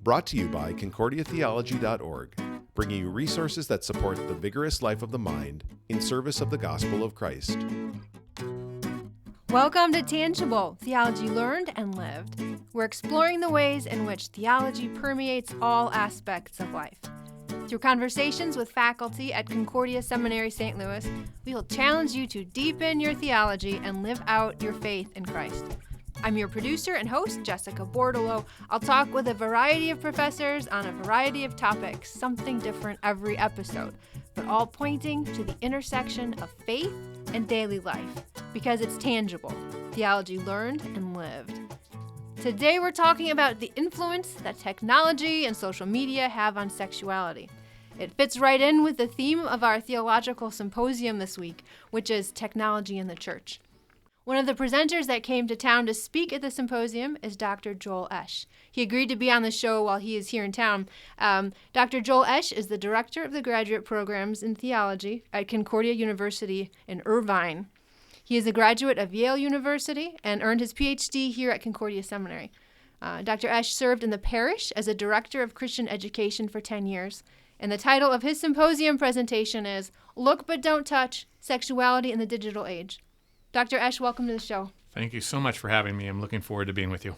Brought to you by concordiatheology.org, bringing you resources that support the vigorous life of the mind in service of the gospel of Christ. Welcome to Tangible, Theology Learned and Lived. We're exploring the ways in which theology permeates all aspects of life. Through conversations with faculty at Concordia Seminary St. Louis, we will challenge you to deepen your theology and live out your faith in Christ. I'm your producer and host, Jessica Bordelot. I'll talk with a variety of professors on a variety of topics, something different every episode, but all pointing to the intersection of faith and daily life, because it's tangible, theology learned and lived. Today we're talking about the influence that technology and social media have on sexuality. It fits right in with the theme of our theological symposium this week, which is technology in the church. One of the presenters that came to town to speak at the symposium is Dr. Joel Esch. He agreed to be on the show while he is here in town. Dr. Joel Esch is the director of the graduate programs in theology at Concordia University in Irvine. He is a graduate of Yale University and earned his PhD here at Concordia Seminary. Dr. Esch served in the parish as a director of Christian education for 10 years. And the title of his symposium presentation is Look But Don't Touch, Sexuality in the Digital Age. Dr. Esch, welcome to the show. Thank you so much for having me. I'm looking forward to being with you.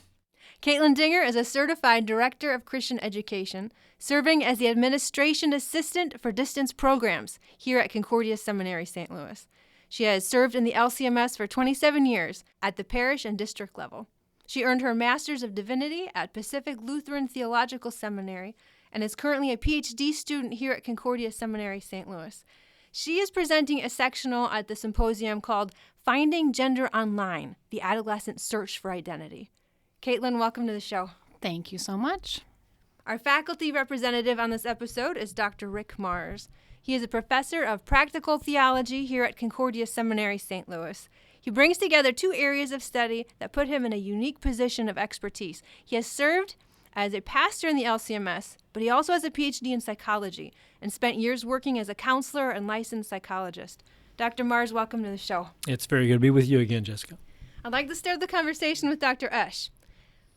Caitlin Dinger is a certified director of Christian education, serving as the administration assistant for distance programs here at Concordia Seminary St. Louis. She has served in the LCMS for 27 years at the parish and district level. She earned her Master's of Divinity at Pacific Lutheran Theological Seminary and is currently a PhD student here at Concordia Seminary St. Louis. She is presenting a sectional at the symposium called Finding Gender Online, the Adolescent Search for Identity. Caitlin, welcome to the show. Thank you so much. Our faculty representative on this episode is Dr. Rick Mars. He is a professor of practical theology here at Concordia Seminary St. Louis. He brings together two areas of study that put him in a unique position of expertise. He has served as a pastor in the LCMS, but he also has a PhD in psychology and spent years working as a counselor and licensed psychologist. Dr. Mars, welcome to the show. It's very good to be with you again, Jessica. I'd like to start the conversation with Dr. Esch.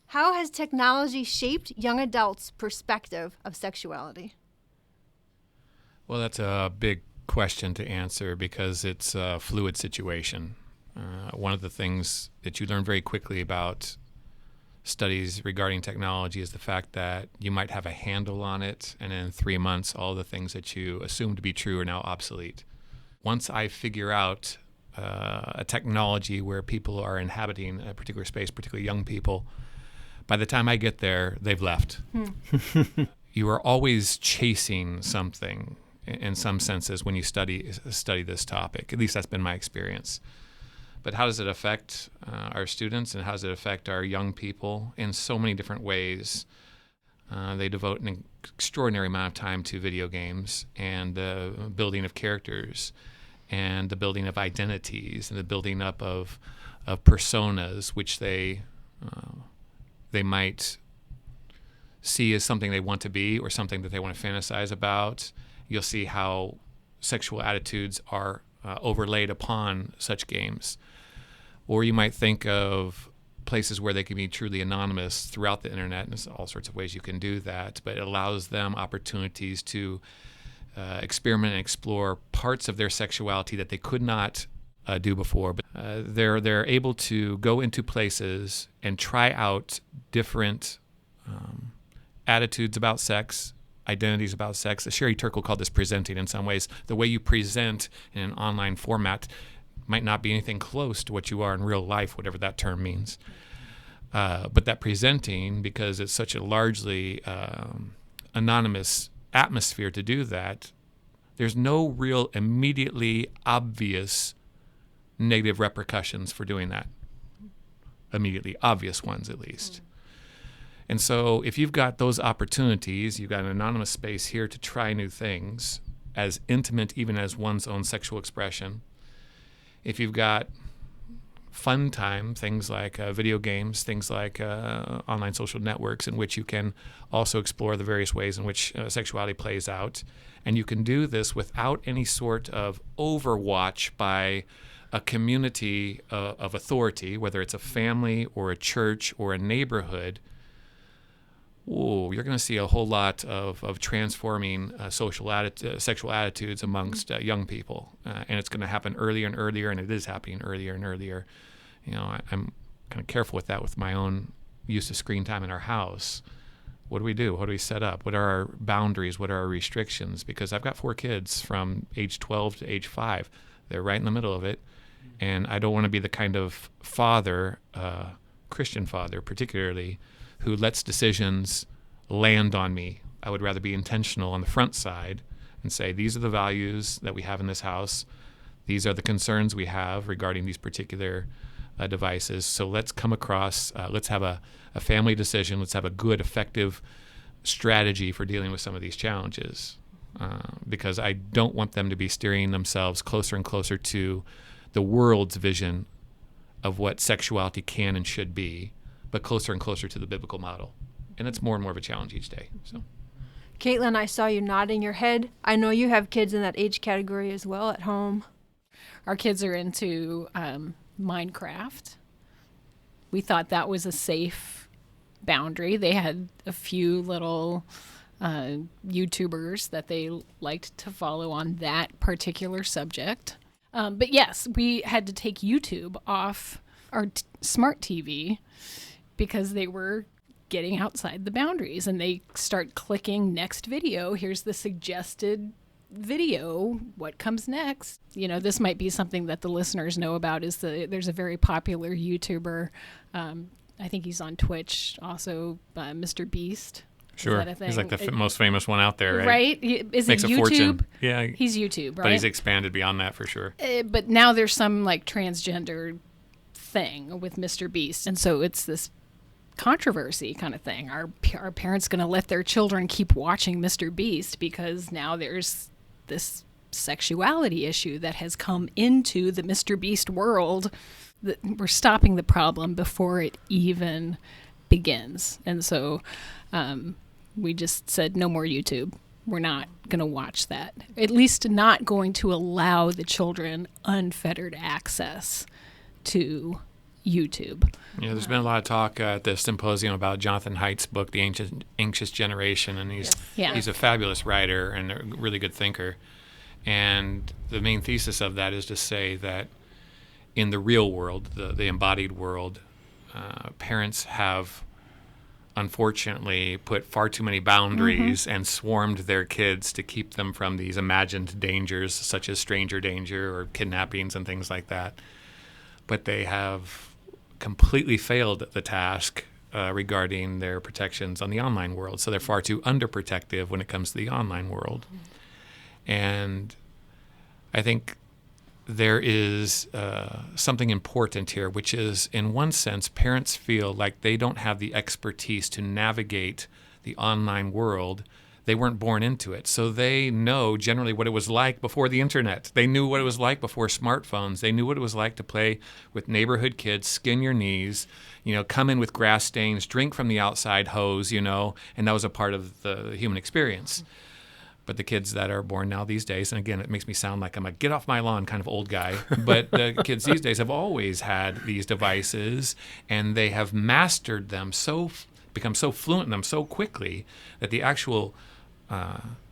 How has technology shaped young adults' perspective of sexuality? Well, that's a big question to answer because it's a fluid situation. One of the things that you learn very quickly about studies regarding technology is the fact that you might have a handle on it, and in 3 months, all the things that you assume to be true are now obsolete. Once I figure out a technology where people are inhabiting a particular space, particularly young people, by the time I get there, they've left. You are always chasing something in some senses when you study this topic. At least that's been my experience. But how does it affect our students, and how does it affect our young people? In so many different ways. They devote an extraordinary amount of time to video games and the building of characters and the building of identities and the building up of personas, which they might see as something they want to be or something that they want to fantasize about. You'll see how sexual attitudes are overlaid upon such games. Or you might think of places where they can be truly anonymous throughout the internet, and there's all sorts of ways you can do that, but it allows them opportunities to experiment and explore parts of their sexuality that they could not do before. But they're able to go into places and try out different attitudes about sex, identities about sex. Sherry Turkle called this presenting in some ways. The way you present in an online format might not be anything close to what you are in real life, whatever that term means. But that presenting, because it's such a largely anonymous atmosphere to do that, there's no real immediately obvious negative repercussions for doing that. Immediately obvious ones, at least. And so if you've got those opportunities, you've got an anonymous space here to try new things, as intimate even as one's own sexual expression. If you've got fun time, things like video games, things like online social networks in which you can also explore the various ways in which sexuality plays out. And you can do this without any sort of overwatch by a community of authority, whether it's a family or a church or a neighborhood. you're going to see a whole lot of transforming sexual attitudes amongst young people. And it's going to happen earlier and earlier, and it is happening earlier and earlier. I'm kind of careful with that with my own use of screen time in our house. What do we do? What do we set up? What are our boundaries? What are our restrictions? Because I've got 4 kids from age 12 to age 5. They're right in the middle of it. And I don't want to be the kind of father, Christian father particularly, who lets decisions land on me. I would rather be intentional on the front side and say, these are the values that we have in this house. These are the concerns we have regarding these particular devices. So let's come across, let's have a family decision. Let's have a good, effective strategy for dealing with some of these challenges. Because I don't want them to be steering themselves closer and closer to the world's vision of what sexuality can and should be, but closer and closer to the biblical model. And it's more and more of a challenge each day. So, Caitlin, I saw you nodding your head. I know you have kids in that age category as well at home. Our kids are into Minecraft. We thought that was a safe boundary. They had a few little YouTubers that they liked to follow on that particular subject. But yes, we had to take YouTube off our smart TV because they were getting outside the boundaries, and they start clicking next video. Here's the suggested video. What comes next? This might be something that the listeners know about. There's a very popular YouTuber. I think he's on Twitch also, Mr. Beast. Sure. He's like the most famous one out there, right? Right? Is Makes it a YouTube? Fortune. Yeah. He's YouTube, right? But he's expanded beyond that for sure. But now there's some like transgender thing with Mr. Beast. And so it's this controversy kind of thing. Are parents going to let their children keep watching Mr. Beast because now there's this sexuality issue that has come into the Mr. Beast world? That we're stopping the problem before it even begins. And so we just said no more YouTube. We're not going to watch that. At least not going to allow the children unfettered access to YouTube. Yeah, there's been a lot of talk at the symposium about Jonathan Haidt's book, The Anxious Generation, and he's a fabulous writer and a really good thinker. And the main thesis of that is to say that in the real world, the embodied world, parents have unfortunately put far too many boundaries and swarmed their kids to keep them from these imagined dangers such as stranger danger or kidnappings and things like that. But they have completely failed at the task regarding their protections on the online world. So they're far too underprotective when it comes to the online world. And I think there is something important here, which is, in one sense, parents feel like they don't have the expertise to navigate the online world. They weren't born into it. So they know generally what it was like before the internet. They knew what it was like before smartphones. They knew what it was like to play with neighborhood kids, skin your knees, come in with grass stains, drink from the outside hose, and that was a part of the human experience. But the kids that are born now these days, and again, it makes me sound like I'm a get off my lawn kind of old guy, but the kids these days have always had these devices, and they have mastered them become so fluent in them so quickly that the actual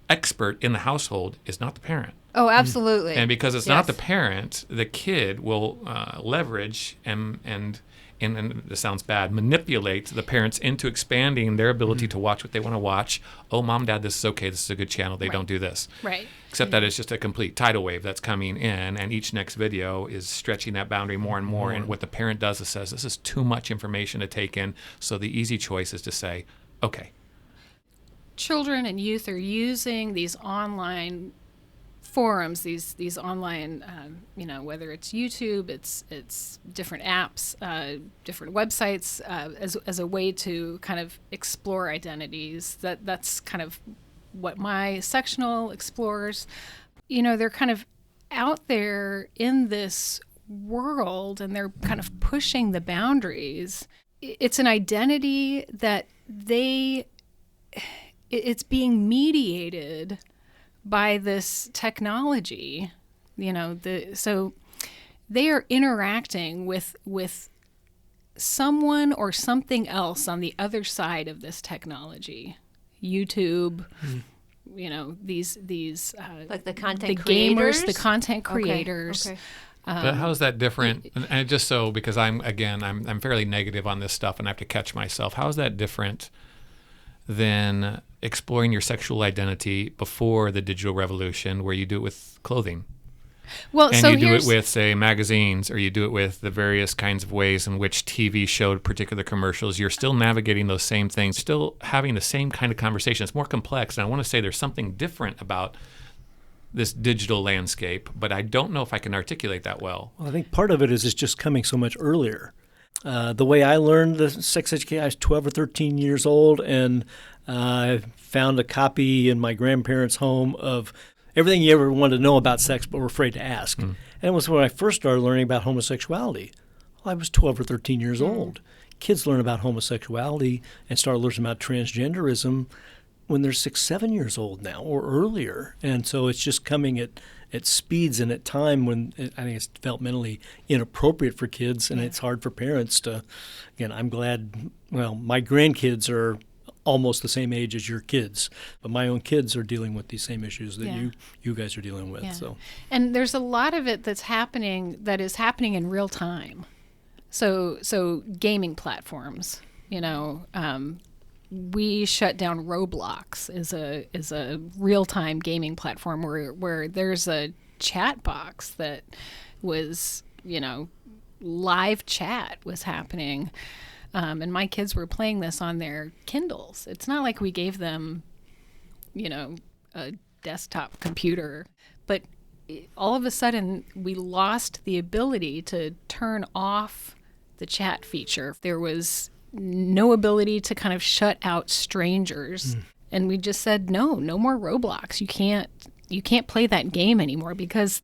expert in the household is not the parent. Oh, absolutely. And because it's not the parent, the kid will leverage and this sounds bad, manipulate the parents into expanding their ability to watch what they want to watch. Oh, mom, dad, this is okay. This is a good channel. They don't do this. Right. Except that it's just a complete tidal wave that's coming in, and each next video is stretching that boundary more and more. And what the parent does is says, this is too much information to take in. So the easy choice is to say, okay. Children and youth are using these online forums, these online, whether it's YouTube, it's different apps, different websites, as a way to kind of explore identities. That's kind of what my sectional explores. They're kind of out there in this world, and they're kind of pushing the boundaries. It's an identity that it's being mediated by this technology, so they are interacting with someone or something else on the other side of this technology, YouTube, these Like the content the creators? gamers, the content creators. Okay. But how is that different? And just so, because I'm fairly negative on this stuff and I have to catch myself. How is that different than exploring your sexual identity before the digital revolution, where you do it with clothing? Well, And so you do here's it with, say, magazines, or you do it with the various kinds of ways in which TV showed particular commercials. You're still navigating those same things, still having the same kind of conversation. It's more complex, and I want to say there's something different about this digital landscape, but I don't know if I can articulate that well. Well, I think part of it is it's just coming so much earlier. The way I learned the sex education, I was 12 or 13 years old, and I found a copy in my grandparents' home of everything you ever wanted to know about sex but were afraid to ask. And it was when I first started learning about homosexuality. Well, I was 12 or 13 years old. Kids learn about homosexuality and start learning about transgenderism when they're 6, 7 years old now or earlier. And so it's just coming at speeds and at time when I think it's developmentally inappropriate for kids, and it's hard for parents to, again, I'm glad, well, my grandkids are almost the same age as your kids, but my own kids are dealing with these same issues that you guys are dealing with. Yeah. So, and there's a lot of it that is happening in real time. So gaming platforms, we shut down Roblox is a real time gaming platform where there's a chat box that was, live chat was happening. And my kids were playing this on their Kindles. It's not like we gave them, a desktop computer. But all of a sudden, we lost the ability to turn off the chat feature. There was no ability to kind of shut out strangers. And we just said, no more Roblox. You can't play that game anymore, because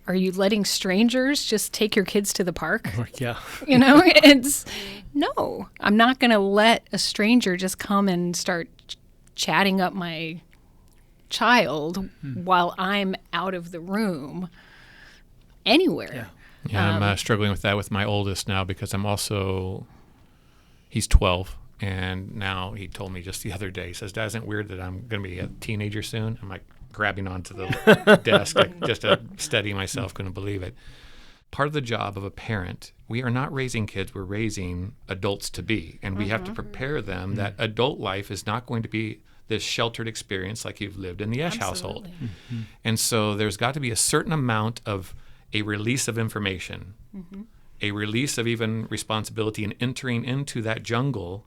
are you letting strangers just take your kids to the park? yeah. It's no. I'm not going to let a stranger just come and start chatting up my child while I'm out of the room anywhere. Yeah, I'm struggling with that with my oldest now, because he's 12, and now he told me just the other day, he says, Dad, isn't it weird that I'm going to be a teenager soon? I'm like grabbing onto the desk just to steady myself, couldn't believe it. Part of the job of a parent, we are not raising kids, we're raising adults to be, and we have to prepare them that adult life is not going to be this sheltered experience like you've lived in the Esch household. And so there's got to be a certain amount of a release of information, a release of even responsibility, and entering into that jungle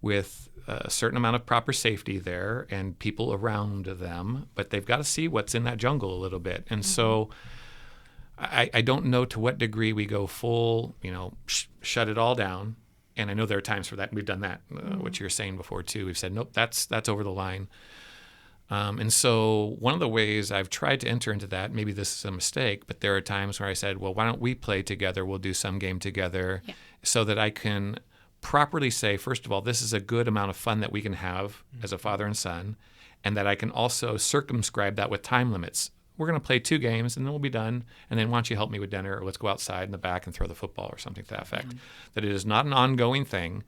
with a certain amount of proper safety there and people around them, but they've got to see what's in that jungle a little bit. And so I don't know to what degree we go full, shut it all down. And I know there are times for that. We've done that, what you were saying before too. We've said, nope, that's over the line. And so one of the ways I've tried to enter into that, maybe this is a mistake, but there are times where I said, well, why don't we play together? We'll do some game together so that I can properly say, first of all, this is a good amount of fun that we can have as a father and son, and that I can also circumscribe that with time limits. We're going to play 2 games, and then we'll be done, and then why don't you help me with dinner, or let's go outside in the back and throw the football or something to that effect. That it is not an ongoing thing,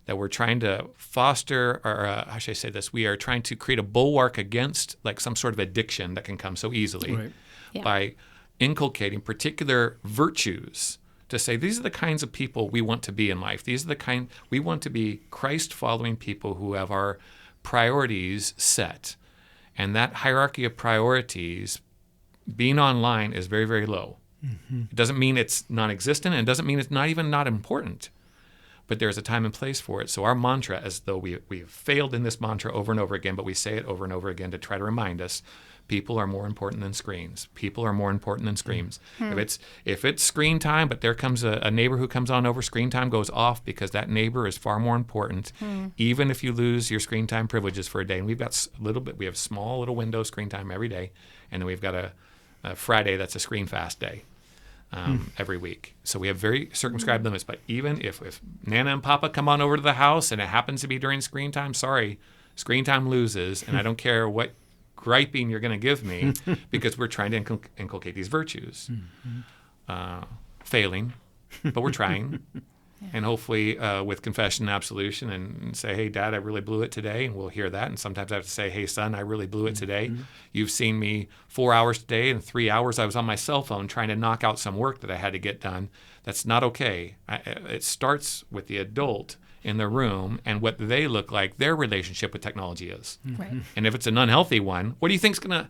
that we're trying to foster, or how should I say this, we are trying to create a bulwark against like some sort of addiction that can come so easily by inculcating particular virtues to say, these are the kinds of people we want to be in life. These are the kind, we want to be Christ-following people who have our priorities set. And that hierarchy of priorities, being online, is very, very low. It doesn't mean it's non-existent, and it doesn't mean it's not even not important. But there's a time and place for it. So our mantra, as though we've failed in this mantra over and over again, but we say it over and over again to try to remind us, people are more important than screens. People are more important than screens. If it's screen time, but there comes a neighbor who comes on over, screen time goes off, because that neighbor is far more important, even if you lose your screen time privileges for a day. And we've got we have small little window screen time every day, and then we've got a Friday that's a screen fast day. Every week. So we have very circumscribed limits. But even if Nana and Papa come on over to the house and it happens to be during screen time, sorry, screen time loses, and I don't care what griping you're going to give me, because we're trying to inculcate these virtues. Failing, but we're trying. and hopefully with confession and absolution, and say, hey, Dad, I really blew it today, and we'll hear that. And sometimes I have to say, hey, son, I really blew it today. You've seen me 4 hours today, and 3 hours I was on my cell phone trying to knock out some work that I had to get done. That's not okay. It starts with the adult in the room and what they look like, their relationship with technology is. Right. And if it's an unhealthy one, what do you think's going to...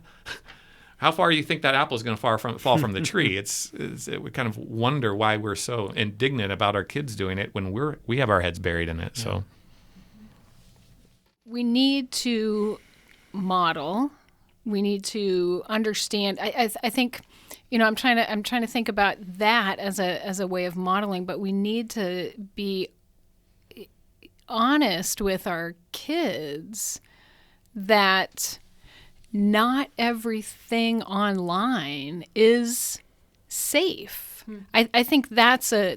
How far do you think that apple is going to fall from the tree? We kind of wonder why we're so indignant about our kids doing it when we have our heads buried in it. Yeah. So we need to model. We need to understand. I think, I'm trying to think about that as a way of modeling. But we need to be honest with our kids that not everything online is safe. I think that's a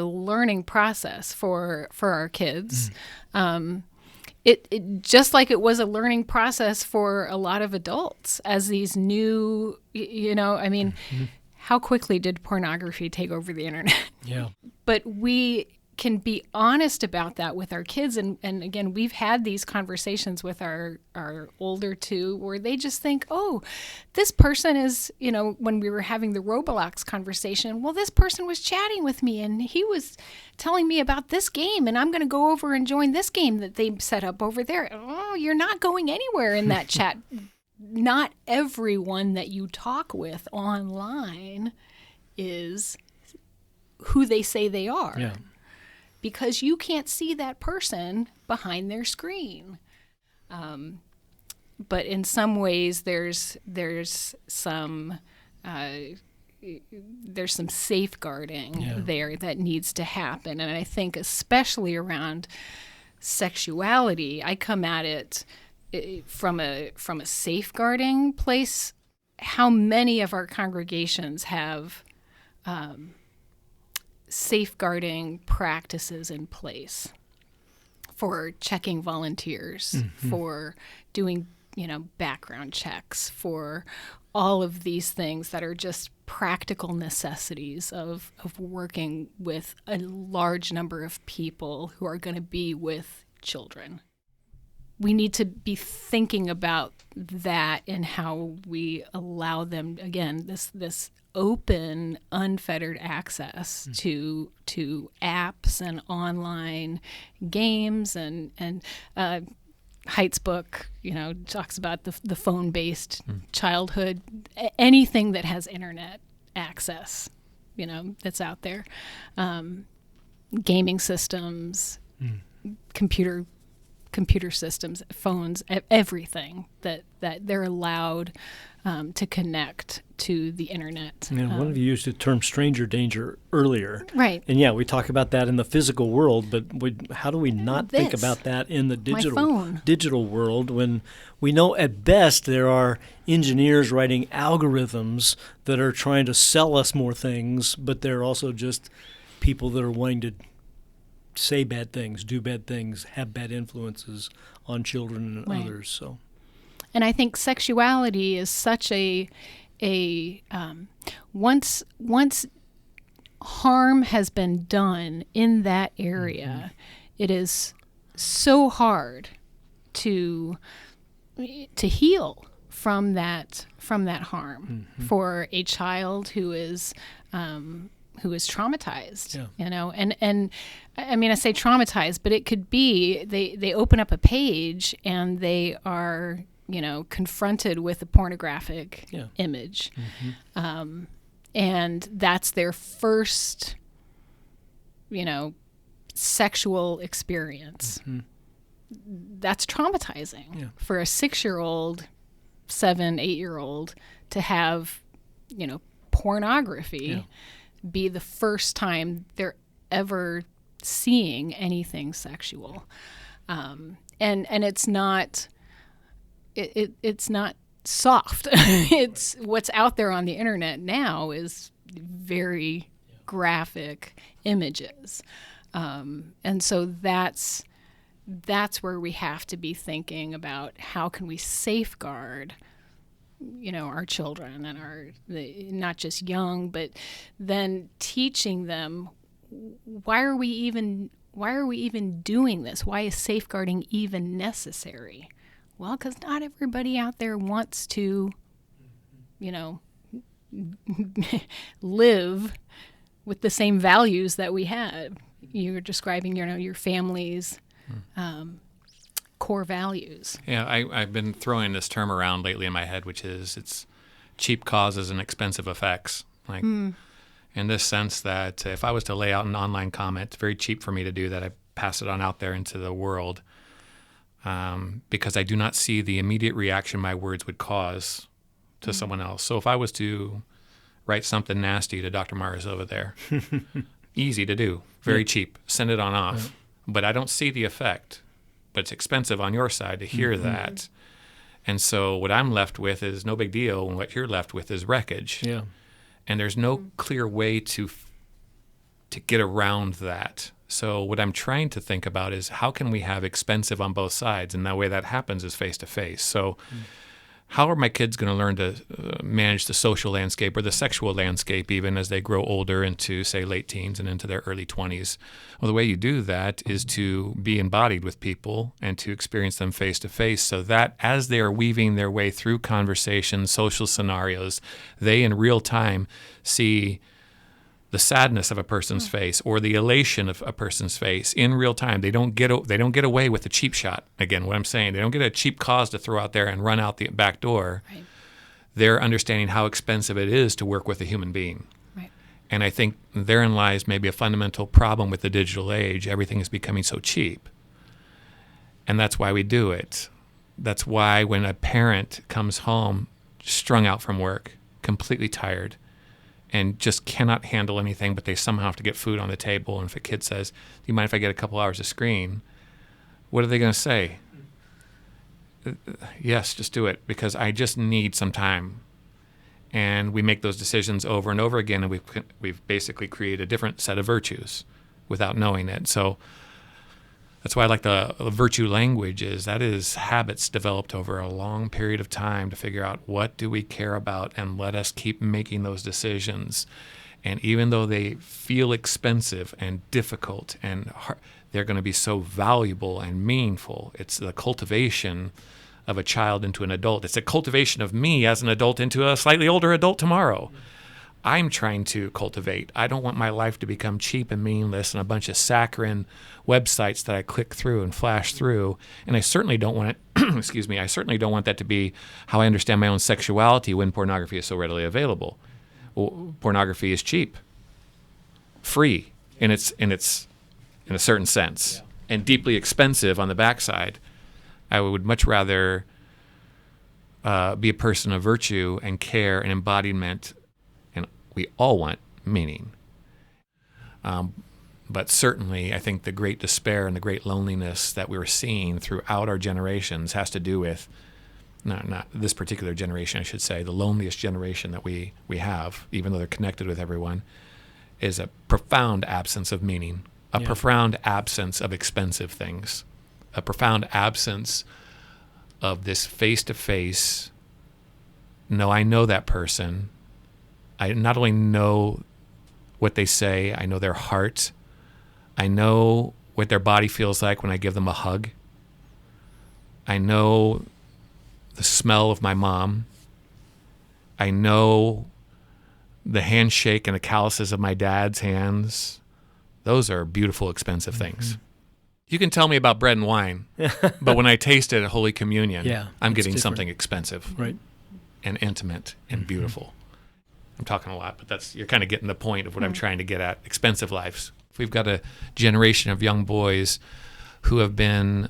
learning process for our kids. It just like it was a learning process for a lot of adults as these new, how quickly did pornography take over the internet? Yeah. But we can be honest about that with our kids. And again, we've had these conversations with our older two where they just think, oh, this person is, when we were having the Roblox conversation, well, this person was chatting with me and he was telling me about this game and I'm going to go over and join this game that they set up over there. Oh, you're not going anywhere in that chat. Not everyone that you talk with online is who they say they are. Yeah. Because you can't see that person behind their screen. But in some ways, there's some safeguarding there that needs to happen. And I think especially around sexuality, I come at it from a safeguarding place. How many of our congregations have safeguarding practices in place for checking volunteers, for doing, background checks, for all of these things that are just practical necessities of working with a large number of people who are going to be with children. We need to be thinking about that and how we allow them, again, this open, unfettered access to apps and online games, and Haidt's book, talks about the phone-based childhood, anything that has internet access, that's out there, gaming systems, computer systems, phones, everything that they're allowed to connect to the internet. One of you used the term stranger danger earlier. Right. And we talk about that in the physical world, but how do we not think about that in the digital world when we know at best there are engineers writing algorithms that are trying to sell us more things, but they're also just people that are wanting to say bad things, do bad things, have bad influences on children and others. So, and I think sexuality is such a once harm has been done in that area, it is so hard to heal from that harm for a child who is traumatized, and I mean, I say traumatized, but it could be they open up a page and they are, confronted with a pornographic image. And that's their first, sexual experience. That's traumatizing for a 6-year-old, 7, 8-year-old to have, pornography be the first time they're ever seeing anything sexual. And it's not soft. It's what's out there on the internet now is very graphic images. And so that's where we have to be thinking about how can we safeguard our children and not just young, but then teaching them why are we even doing this? Why is safeguarding even necessary? Well, because not everybody out there wants to, live with the same values that we have. You're describing, your family's core values. Yeah, I've been throwing this term around lately in my head, which is it's cheap causes and expensive effects. Like in this sense that if I was to lay out an online comment, it's very cheap for me to do that. I pass it on out there into the world because I do not see the immediate reaction my words would cause to someone else. So if I was to write something nasty to Dr. Mars over there, easy to do, very cheap, send it on off. But I don't see the effect. But it's expensive on your side to hear that. And so what I'm left with is no big deal, and what you're left with is wreckage. Yeah. And there's no clear way to get around that. So what I'm trying to think about is how can we have expensive on both sides? And the way that happens is face-to-face. So how are my kids going to learn to manage the social landscape or the sexual landscape even as they grow older into, say, late teens and into their early 20s? Well, the way you do that is to be embodied with people and to experience them face-to-face so that as they are weaving their way through conversations, social scenarios, they in real time see the sadness of a person's face or the elation of a person's face in real time. They don't get away with a cheap shot. Again, what I'm saying, they don't get a cheap cause to throw out there and run out the back door. Right. They're understanding how expensive it is to work with a human being. Right. And I think therein lies maybe a fundamental problem with the digital age. Everything is becoming so cheap. And that's why we do it. That's why when a parent comes home strung out from work, completely tired, and just cannot handle anything, but they somehow have to get food on the table. And if a kid says, do you mind if I get a couple hours of screen? What are they going to say? Yes, just do it, because I just need some time. And we make those decisions over and over again, and we've basically created a different set of virtues without knowing it. So that's why I like the virtue language that is habits developed over a long period of time to figure out what do we care about and let us keep making those decisions. And even though they feel expensive and difficult and hard, they're going to be so valuable and meaningful. It's the cultivation of a child into an adult. It's a cultivation of me as an adult into a slightly older adult tomorrow. I'm trying to cultivate. I don't want my life to become cheap and meaningless and a bunch of saccharine websites that I click through and flash through. And I certainly don't want it, excuse me, I certainly don't want that to be how I understand my own sexuality when pornography is so readily available. Well, pornography is cheap, free in a certain sense, and deeply expensive on the backside. I would much rather be a person of virtue and care and embodiment. We all want meaning. But certainly, I think the great despair and the great loneliness that we're seeing throughout our generations has to do with, not this particular generation, I should say, the loneliest generation that we have, even though they're connected with everyone, is a profound absence of meaning, a profound absence of expensive things, a profound absence of this face-to-face, no, I know that person. I not only know what they say, I know their heart. I know what their body feels like when I give them a hug. I know the smell of my mom. I know the handshake and the calluses of my dad's hands. Those are beautiful, expensive things. You can tell me about bread and wine, but when I taste it at Holy Communion, I'm getting different. something expensive and intimate and beautiful. I'm talking a lot, but you're kind of getting the point of what I'm trying to get at. Expensive lives. We've got a generation of young boys who have been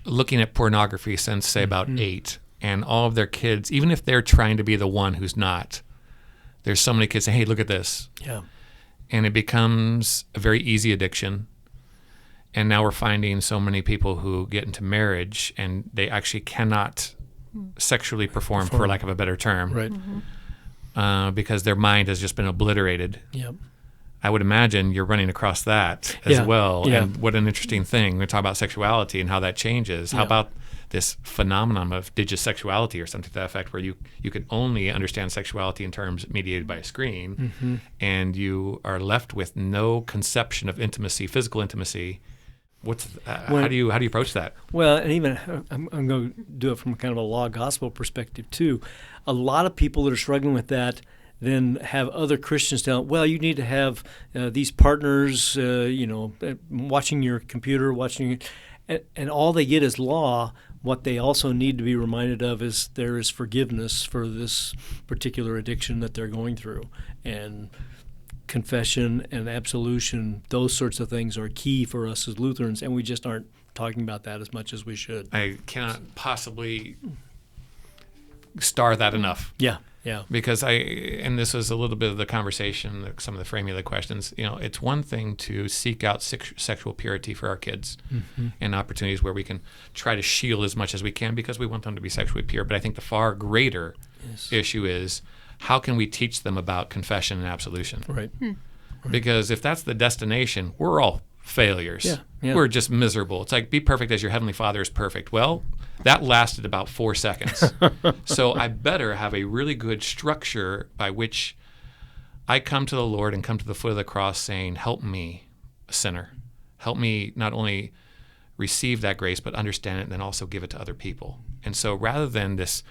looking at pornography since, say, about 8, and all of their kids, even if they're trying to be the one who's not, there's so many kids saying, hey, look at this. Yeah. And it becomes a very easy addiction. And now we're finding so many people who get into marriage and they actually cannot sexually perform, for lack of a better term. Right. Because their mind has just been obliterated. Yep. I would imagine you're running across that as well. Yeah. And what an interesting thing. We talk about sexuality and how that changes. How about this phenomenon of digisexuality or something to that effect, where you can only understand sexuality in terms mediated by a screen, and you are left with no conception of intimacy, physical intimacy. How do you approach that? Well, and even I'm going to do it from kind of a law gospel perspective too. A lot of people that are struggling with that then have other Christians tell them, well, you need to have these partners, watching your computer, and all they get is law. What they also need to be reminded of is there is forgiveness for this particular addiction that they're going through. And confession and absolution, those sorts of things are key for us as Lutherans, and we just aren't talking about that as much as we should. I cannot possibly star that enough. Yeah. Because and this was a little bit of the conversation, some of the framing of the questions, it's one thing to seek out sexual purity for our kids and opportunities where we can try to shield as much as we can because we want them to be sexually pure. But I think the far greater issue is, how can we teach them about confession and absolution? Right. Because if that's the destination, we're all failures. Yeah. We're just miserable. It's like, be perfect as your heavenly Father is perfect. Well, that lasted about 4 seconds. So I better have a really good structure by which I come to the Lord and come to the foot of the cross saying, help me, a sinner. Help me not only receive that grace, but understand it and then also give it to other people. And so rather than this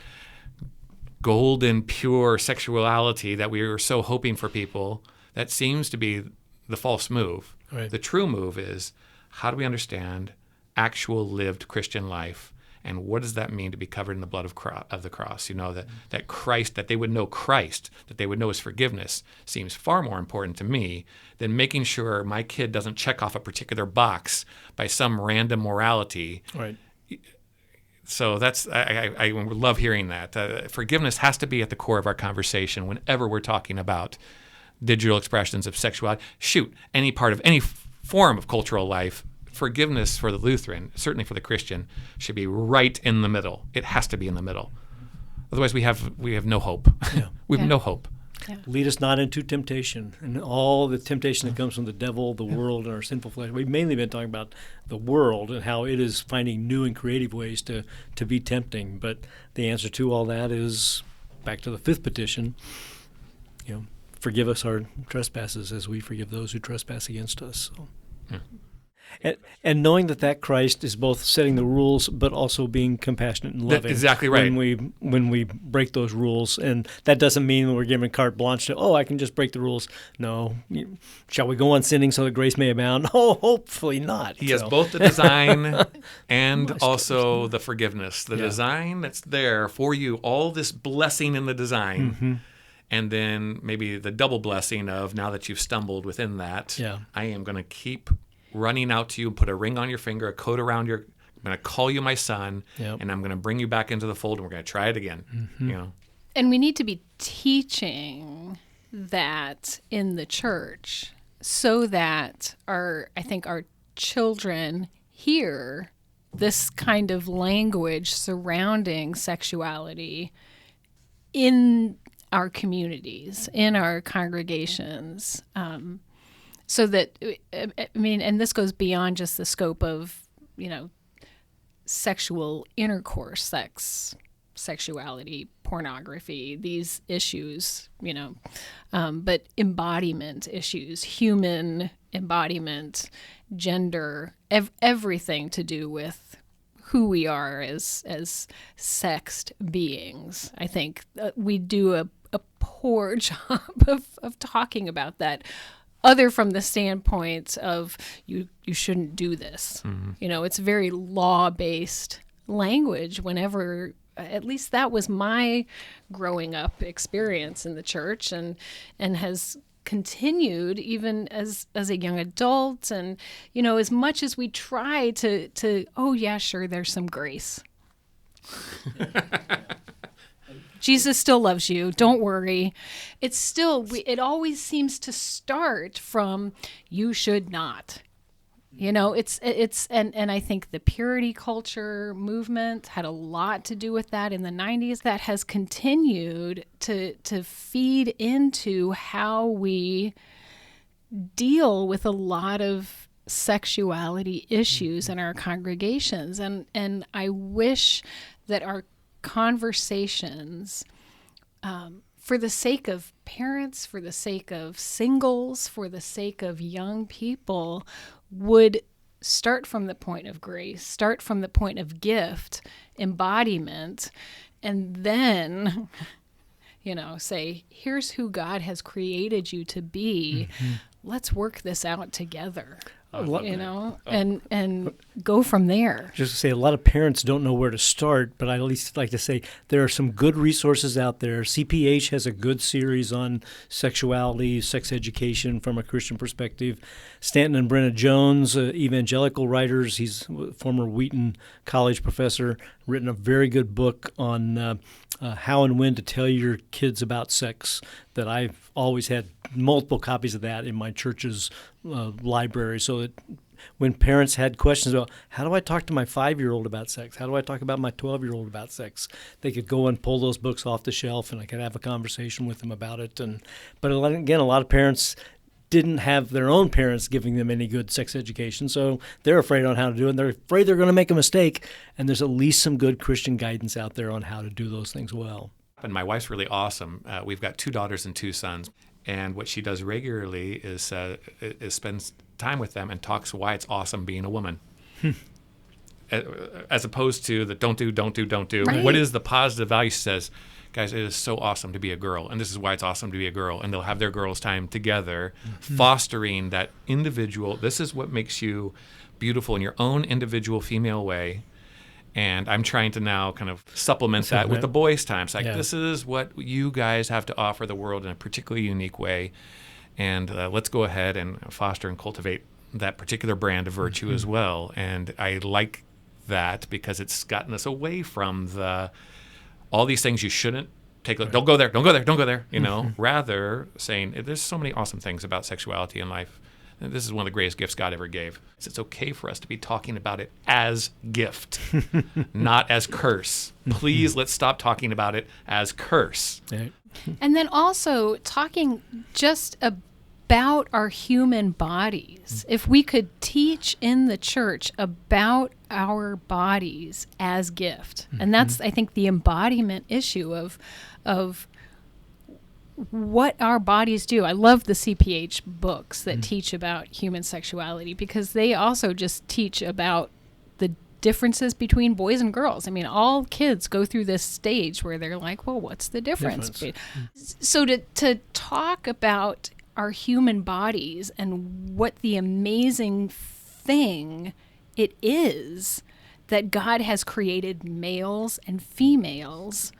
golden, pure sexuality that we were so hoping for people, that seems to be the false move. Right. The true move is, how do we understand actual lived Christian life, and what does that mean to be covered in the blood of the cross? That Christ, that they would know Christ, that they would know his forgiveness, seems far more important to me than making sure my kid doesn't check off a particular box by some random morality. Right. So I love hearing that. Forgiveness has to be at the core of our conversation whenever we're talking about digital expressions of sexuality. Shoot, any part of any form of cultural life, forgiveness for the Lutheran, certainly for the Christian, should be right in the middle. It has to be in the middle. Otherwise, we have no hope. Yeah. We have no hope. Yeah. Lead us not into temptation, and all the temptation that comes from the devil, the world, and our sinful flesh. We've mainly been talking about the world and how it is finding new and creative ways to be tempting. But the answer to all that is back to the fifth petition. Forgive us our trespasses as we forgive those who trespass against us. So. Yeah. And knowing that Christ is both setting the rules, but also being compassionate and loving. That's exactly right. When we break those rules, and that doesn't mean we're given carte blanche to, I can just break the rules. No. Shall we go on sinning so that grace may abound? No, hopefully not. He has both the design and also the forgiveness. The design that's there for you, all this blessing in the design, and then maybe the double blessing of, now that you've stumbled within that, I am going to keep running out to you and put a ring on your finger, a coat around I'm going to call you my son, and I'm going to bring you back into the fold, and we're going to try it again. And we need to be teaching that in the church so that our children hear this kind of language surrounding sexuality in our communities, in our congregations. So that, and this goes beyond just the scope of, sexual intercourse, sexuality, pornography, these issues, but embodiment issues, human embodiment, gender, everything to do with who we are as sexed beings. I think we do a poor job of talking about that, other from the standpoint of you shouldn't do this. It's very law-based language whenever, at least that was my growing up experience in the church, and has continued even as a young adult. And, as much as we try to sure, there's some grace. Jesus still loves you. Don't worry. It's still, it always seems to start from, you should not. And I think the purity culture movement had a lot to do with that in the 90s. That has continued to feed into how we deal with a lot of sexuality issues in our congregations. And I wish that our conversations, for the sake of parents, for the sake of singles, for the sake of young people, would start from the point of grace, start from the point of gift, embodiment, and then, say, here's who God has created you to be. Let's work this out together. And go from there. Just to say, a lot of parents don't know where to start, but I at least like to say there are some good resources out there. CPH has a good series on sexuality, sex education from a Christian perspective. Stanton and Brenna Jones, evangelical writers, he's a former Wheaton College professor, written a very good book on how and when to tell your kids about sex, that I've always had multiple copies of that in my church's library, so that when parents had questions about how do I talk to my 5-year-old about sex, how do I talk about my 12-year-old about sex, they could go and pull those books off the shelf and I could have a conversation with them about it. But again, a lot of parents didn't have their own parents giving them any good sex education, so they're afraid on how to do it, and they're afraid they're going to make a mistake, and there's at least some good Christian guidance out there on how to do those things well. And my wife's really awesome. We've got 2 daughters and 2 sons, and what she does regularly is spends time with them and talks why it's awesome being a woman. As opposed to the don't do. Right. What is the positive value? She says, guys, it is so awesome to be a girl, and this is why it's awesome to be a girl. And they'll have their girls' time together, fostering that individual. This is what makes you beautiful in your own individual female way. And I'm trying to now kind of supplement that with the boys' time. It's like, this is what you guys have to offer the world in a particularly unique way. And let's go ahead and foster and cultivate that particular brand of virtue as well. And I like that because it's gotten us away from all these things you shouldn't take. Don't go there, rather saying there's so many awesome things about sexuality in life. And this is one of the greatest gifts God ever gave. It's okay for us to be talking about it as gift, not as curse. Please, let's stop talking about it as curse. Right. And then also talking just about our human bodies. If we could teach in the church about our bodies as gift, and that's, I think, the embodiment issue of what our bodies do. I love the CPH books that teach about human sexuality because they also just teach about the differences between boys and girls. I mean, all kids go through this stage where they're like, well, what's the difference? So to talk about our human bodies and what the amazing thing it is that God has created males and females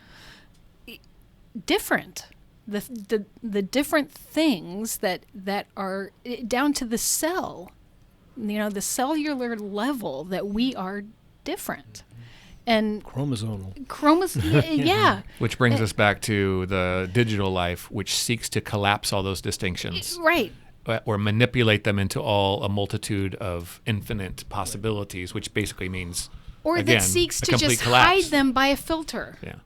different. The different things that are down to the cell, the cellular level, that we are different. And chromosomal. Yeah. Which brings us back to the digital life, which seeks to collapse all those distinctions. Right. Or manipulate them into a multitude of infinite possibilities, which basically means, or again, that seeks to just collapse. hide them by a filter. Yeah.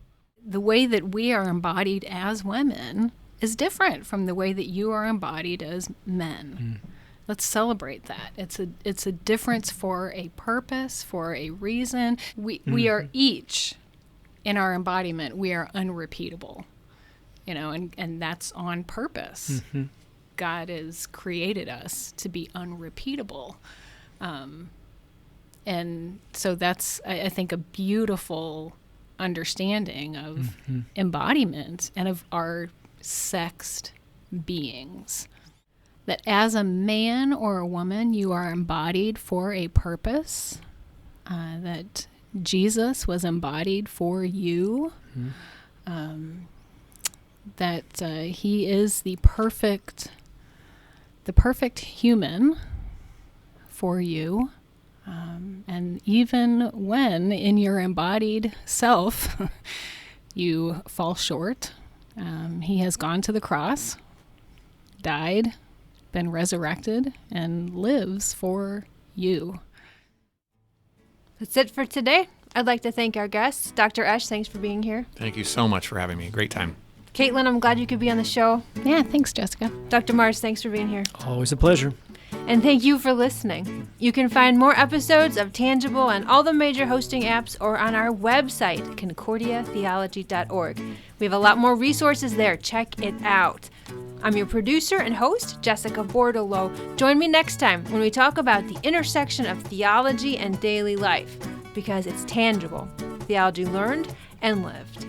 The way that we are embodied as women is different from the way that you are embodied as men. Let's celebrate that. It's a difference for a purpose, for a reason. We are each, in our embodiment, we are unrepeatable, and that's on purpose. God has created us to be unrepeatable. And so that's, I think, a beautiful understanding of embodiment and of our sexed beings. That as a man or a woman, you are embodied for a purpose, that Jesus was embodied for you, that he is the perfect human for you. And even when in your embodied self you fall short, he has gone to the cross, died, been resurrected, and lives for you. That's it for today. I'd like to thank our guests. Dr. Esch, thanks for being here. Thank you so much for having me. Great time. Caitlin, I'm glad you could be on the show. Yeah, thanks, Jessica. Dr. Mars, thanks for being here. Always a pleasure. And thank you for listening. You can find more episodes of Tangible on all the major hosting apps or on our website, concordiatheology.org. We have a lot more resources there. Check it out. I'm your producer and host, Jessica Bordolo. Join me next time when we talk about the intersection of theology and daily life, because it's tangible. Theology learned and lived.